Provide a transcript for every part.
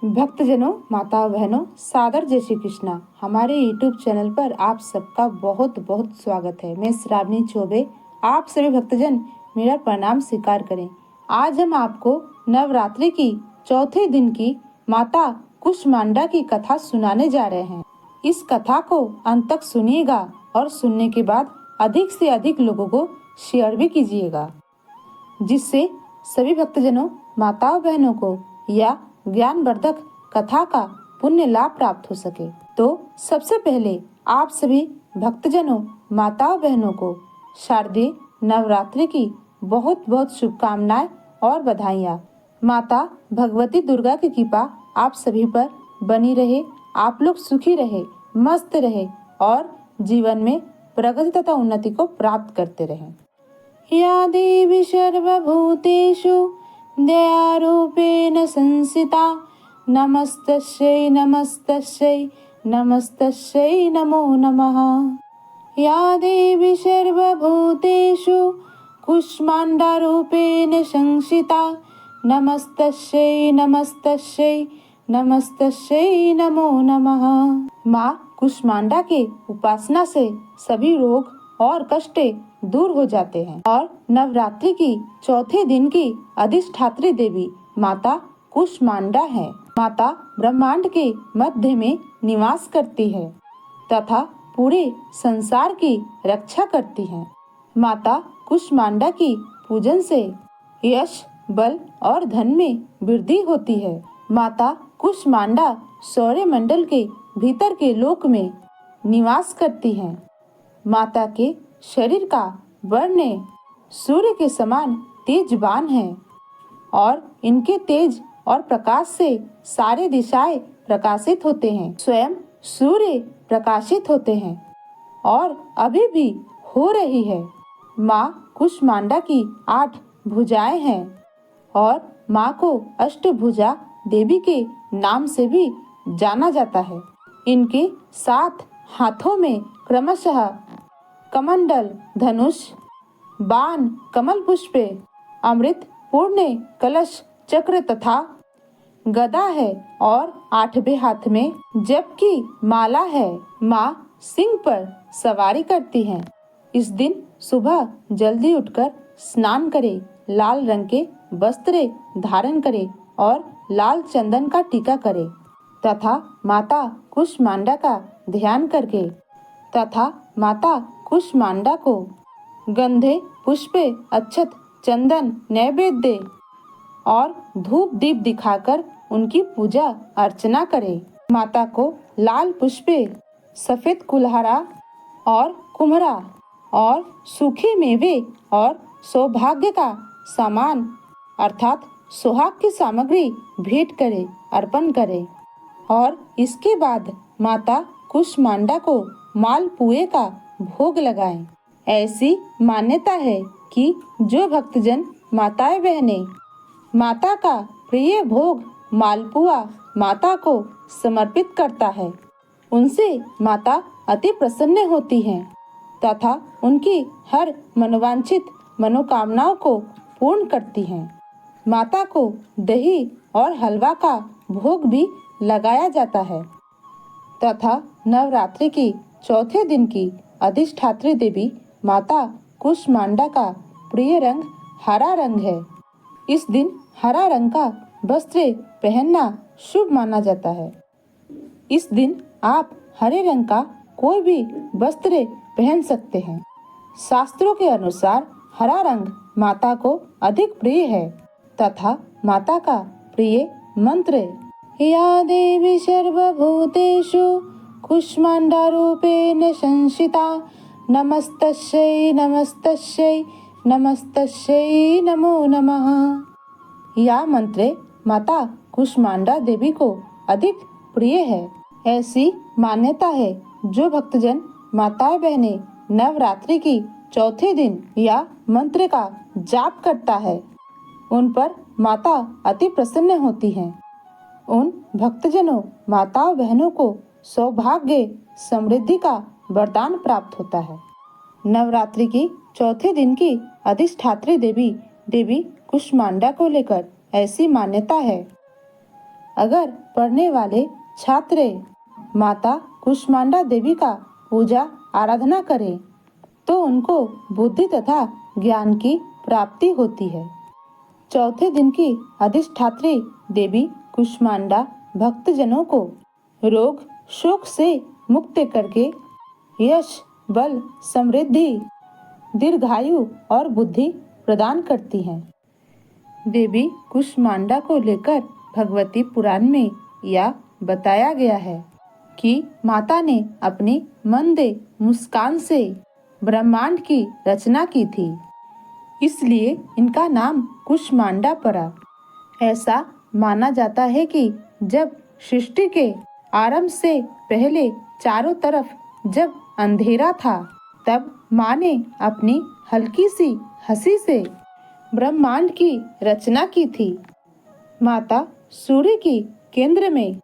भक्तजनों, माताओं, बहनों, सादर जय श्री कृष्णा। हमारे यूट्यूब चैनल पर आप सबका बहुत बहुत स्वागत है। मैं श्रावणी चौबे, आप सभी भक्तजन मेरा प्रणाम स्वीकार करें। आज हम आपको नवरात्रि की चौथे दिन की माता कुष्मांडा की कथा सुनाने जा रहे हैं। इस कथा को अंत तक सुनिएगा और सुनने के बाद अधिक से अधिक लोगों को शेयर भी कीजिएगा, जिससे सभी भक्तजनों, माताओं, बहनों को या ज्ञानवर्धक कथा का पुण्य लाभ प्राप्त हो सके। तो सबसे पहले आप सभी भक्तजनों, माताओं, बहनों को शारदीय नवरात्रि की बहुत बहुत शुभकामनाएं और बधाइयाँ। माता भगवती दुर्गा की कृपा आप सभी पर बनी रहे, आप लोग सुखी रहे, मस्त रहे और जीवन में प्रगति तथा उन्नति को प्राप्त करते रहें। या देवी सर्वभूतेषु दयारूपेण संस्थिता नमस्तस्यै नमस्तस्यै नमस्तस्यै नमो नमः। या देवी सर्वभूतेषु कुष्माण्डारूपेण संस्थिता नमस्तस्यै नमस्तस्यै नमस्तस्यै नमो नमः। माँ कुष्मांडा के उपासना से सभी रोग और कष्टे दूर हो जाते हैं और नवरात्रि की चौथे दिन की अधिष्ठात्री देवी माता कुष्मांडा है। माता ब्रह्मांड के मध्य में निवास करती है तथा पूरे संसार की रक्षा करती है। माता कुष्मांडा की पूजन से यश, बल और धन में वृद्धि होती है। माता कुष्मांडा सौर मंडल के भीतर के लोक में निवास करती हैं। माता के शरीर का वर्ण सूर्य के समान तेजवान है और इनके तेज और प्रकाश से सारे दिशाएं प्रकाशित होते हैं। स्वयं सूर्य प्रकाशित होते हैं और अभी भी हो रही है। माँ कुष्मांडा की 8 भुजाएं हैं और माँ को अष्टभुजा देवी के नाम से भी जाना जाता है। इनके 7 हाथों में क्रमशः कमंडल, धनुष, बाण, कमल पुष्पे, अमृत पूर्ण कलश, चक्र तथा गदा है और 8वें हाथ में जप की माला है। माँ सिंह पर सवारी करती हैं। इस दिन सुबह जल्दी उठकर स्नान करे, लाल रंग के वस्त्र धारण करे और लाल चंदन का टीका करे तथा माता कुष्मांडा का ध्यान करके तथा माता कुष्मांडा को गंधे, पुष्पे, अक्षत, चंदन, नैवेद्य और धूप दीप दिखाकर उनकी पूजा अर्चना करे। माता को लाल पुष्पे, सफेद कुल्हारा और कुम्हरा और सूखे मेवे और सौभाग्य का सामान अर्थात सुहाग की सामग्री भेंट करे, अर्पण करे और इसके बाद माता कुष्मांडा को मालपुए का भोग लगाएं। ऐसी मान्यता है कि जो भक्तजन, माताएं, बहनें माता का प्रिय भोग मालपुआ माता को समर्पित करता है, उनसे माता अति प्रसन्न होती हैं तथा उनकी हर मनोवांछित मनोकामनाओं को पूर्ण करती हैं। माता को दही और हलवा का भोग भी लगाया जाता है तथा नवरात्रि की चौथे दिन की अधिष्ठात्री देवी माता कुष्मांडा का प्रिय रंग हरा रंग है। इस दिन हरा रंग का वस्त्र पहनना शुभ माना जाता है। इस दिन आप हरे रंग का कोई भी वस्त्र पहन सकते हैं। शास्त्रों के अनुसार हरा रंग माता को अधिक प्रिय है तथा माता का प्रिय मंत्र या देवी सर्वभूतेषु कुष्मांडा रूपेण संस्थिता नमस्तस्यै नमस्तस्यै नमस्तस्यै नमो नमः। यह मंत्र माता कुष्मांडा देवी को अधिक प्रिय है। ऐसी मान्यता है जो भक्तजन, माताएं, बहनें नवरात्रि की चौथे दिन या मंत्र का जाप करता है, उन पर माता अति प्रसन्न होती हैं। उन भक्तजनों, माताओं, बहनों को सौभाग्य, समृद्धि का वरदान प्राप्त होता है। नवरात्रि की चौथे दिन की अधिष्ठात्री देवी कुष्मांडा को लेकर ऐसी मान्यता है। अगर पढ़ने वाले छात्र माता कुष्मांडा देवी का पूजा आराधना करें तो उनको बुद्धि तथा ज्ञान की प्राप्ति होती है। चौथे दिन की अधिष्ठात्री देवी कुष्मांडा भक्तजनों को रोग शोक से मुक्त करके यश बल समृद्धि दीर्घायु और बुद्धि प्रदान करती हैं। देवी कुष्मांडा को लेकर भगवती पुराण में यह बताया गया है कि माता ने अपनी मंदे मुस्कान से ब्रह्मांड की रचना की थी, इसलिए इनका नाम कुष्मांडा पड़ा। ऐसा माना जाता है कि जब सृष्टि के आरंभ से पहले चारों तरफ जब अंधेरा था, तब माँ ने अपनी हल्की सी हंसी से ब्रह्मांड की रचना की थी। माता सूर्य की केंद्र में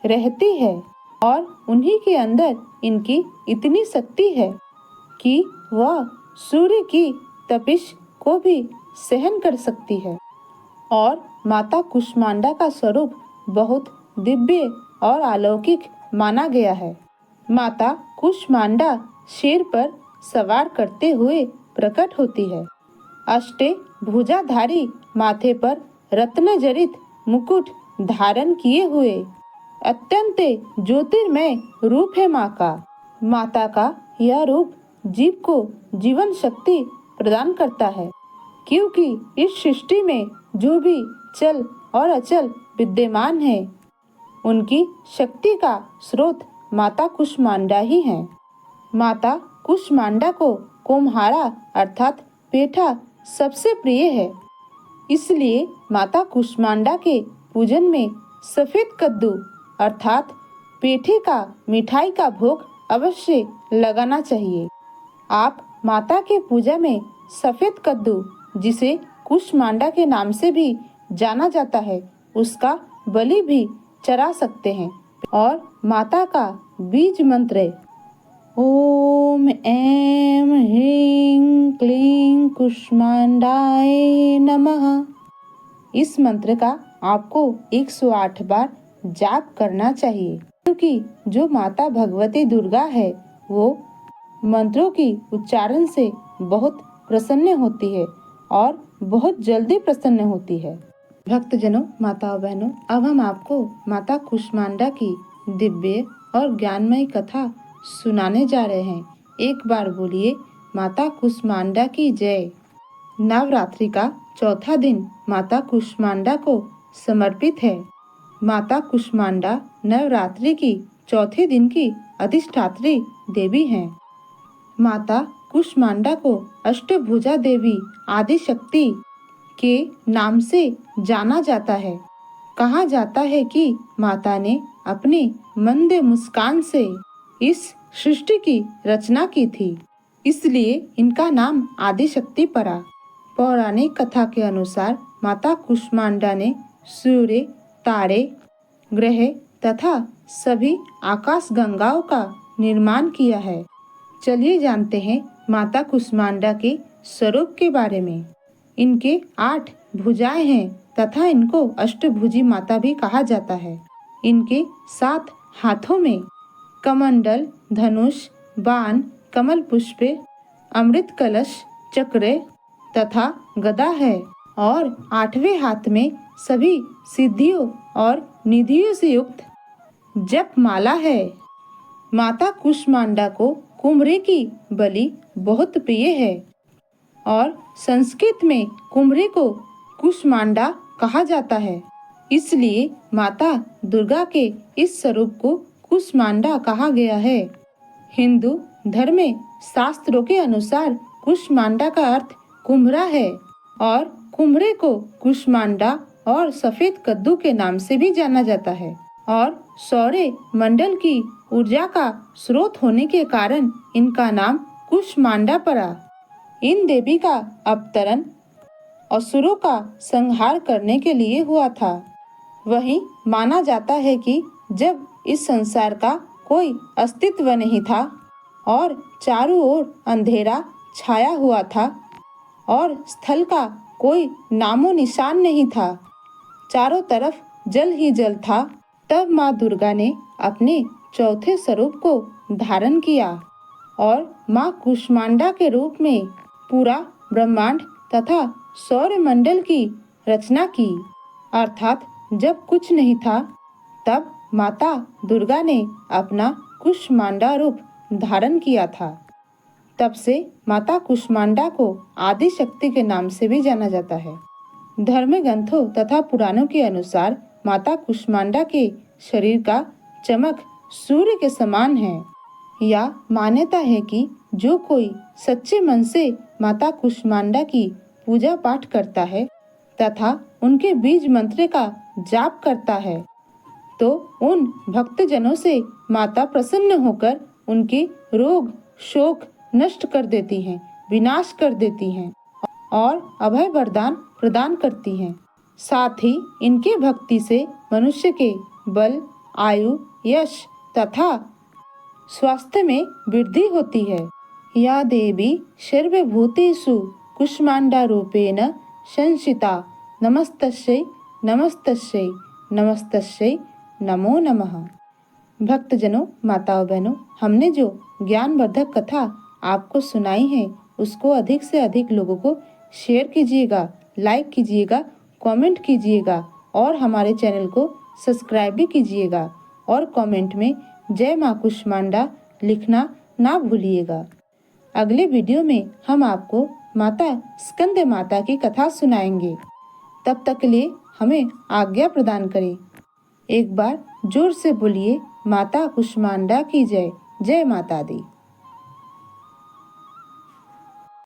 रहती है और उन्हीं के अंदर इनकी इतनी शक्ति है कि वह सूर्य की तपिश को भी सहन कर सकती है। और माता कुष्मांडा का स्वरूप बहुत दिव्य और अलौकिक माना गया है। माता कुष्मांडा शेर पर सवार करते हुए प्रकट होती है। अष्टे भुजाधारी माथे पर रत्न जड़ित मुकुट धारण किए हुए अत्यंत ज्योतिर्मय रूप है माँ का। माता का यह रूप जीव को जीवन शक्ति प्रदान करता है, क्योंकि इस सृष्टि में जो भी चल और अचल विद्यमान है उनकी शक्ति का स्रोत माता कुष्मांडा ही है। माता कुष्मांडा को कुम्हारा अर्थात पेठा सबसे प्रिय है, इसलिए माता कुष्मांडा के पूजन में सफेद कद्दू अर्थात पेठे का मिठाई का भोग अवश्य लगाना चाहिए। आप माता के पूजा में सफेद कद्दू, जिसे कुष्मांडा के नाम से भी जाना जाता है, उसका बलि भी चढ़ा सकते हैं। और माता का बीज मंत्र ओम ऐं ह्रीं क्लीं कुष्मांडाय नमः, इस मंत्र का आपको 108 बार जाप करना चाहिए, क्योंकि जो माता भगवती दुर्गा है वो मंत्रों की उच्चारण से बहुत प्रसन्न होती है और बहुत जल्दी प्रसन्न होती है। भक्तजनों, माताओं बहनों, अब हम आपको माता कुष्मांडा की दिव्य और ज्ञानमय कथा सुनाने जा रहे हैं। एक बार बोलिए माता कुष्मांडा की जय। नवरात्रि का चौथा दिन माता कुष्मांडा को समर्पित है। माता कुष्मांडा नवरात्रि की चौथे दिन की अधिष्ठात्री देवी हैं। माता कुष्मांडा को अष्टभुजा देवी आदि शक्ति के नाम से जाना जाता है। कहा जाता है कि माता ने अपनी मंद मुस्कान से इस सृष्टि की रचना की थी, इसलिए इनका नाम आदि शक्ति पड़ा। पौराणिक कथा के अनुसार माता कुष्मांडा ने सूर्य, तारे, ग्रह तथा सभी आकाश गंगाओं का निर्माण किया है। चलिए जानते हैं माता कुष्मांडा के स्वरूप के बारे में। इनके 8 भुजाएं हैं तथा इनको अष्टभुजी माता भी कहा जाता है। इनके 7 हाथों में कमंडल, धनुष, बाण, कमल पुष्प, अमृत कलश, चक्र तथा गदा है और 8वें हाथ में सभी सिद्धियों और निधियों से युक्त जप माला है। माता कुष्मांडा को कुम्हरे की बलि बहुत प्रिय है और संस्कृत में कुम्हरे को कुष्मांडा कहा जाता है, इसलिए माता दुर्गा के इस स्वरूप को कुष्मांडा कहा गया है। हिंदू धर्म में शास्त्रों के अनुसार कुष्मांडा का अर्थ कुम्हरा है और कुम्हरे को कुष्मांडा और सफेद कद्दू के नाम से भी जाना जाता है और सौर मंडल की ऊर्जा का स्रोत होने के कारण इनका नाम कुष्मांडा पड़ा। इन देवी का अवतरण असुरों का संहार करने के लिए हुआ था। वहीं माना जाता है कि जब इस संसार का कोई अस्तित्व नहीं था और चारों ओर अंधेरा छाया हुआ था और स्थल का कोई नामो निशान नहीं था, चारों तरफ जल ही जल था। तब माँ दुर्गा ने अपने चौथे स्वरूप को धारण किया और माँ कुष्मांडा के रूप में पूरा ब्रह्मांड तथा सौरमंडल की रचना की। अर्थात जब कुछ नहीं था तब माता दुर्गा ने अपना कुष्मांडा रूप धारण किया था। तब से माता कुष्मांडा को आदि शक्ति के नाम से भी जाना जाता है। धर्म ग्रंथों तथा पुराणों के अनुसार माता कुष्मांडा के शरीर का चमक सूर्य के समान है। यह मान्यता है कि जो कोई सच्चे मन से माता कुष्मांडा की पूजा पाठ करता है तथा उनके बीज मंत्र का जाप करता है तो उन भक्तजनों से माता प्रसन्न होकर उनके रोग शोक नष्ट कर देती हैं, विनाश कर देती हैं और अभय वरदान प्रदान करती हैं। साथ ही इनके भक्ति से मनुष्य के बल, आयु, यश तथा स्वास्थ्य में वृद्धि होती है। या देवी सर्वभूतेषु कुष्मांडा रूपेण संस्थिता नमस्तस्यै नमस्तस्यै नमस्तस्यै नमो नमः। भक्तजनों, माताओं बहनों, हमने जो ज्ञानवर्धक कथा आपको सुनाई है उसको अधिक से अधिक लोगों को शेयर कीजिएगा, लाइक कीजिएगा, कमेंट कीजिएगा और हमारे चैनल को सब्सक्राइब भी कीजिएगा और कमेंट में जय माँ कुष्मांडा लिखना ना भूलिएगा। अगले वीडियो में हम आपको माता स्कंद माता की कथा सुनाएंगे। तब तक के लिए हमें आज्ञा प्रदान करें। एक बार जोर से बोलिए, माता कुष्मांडा की जय। जय माता दी।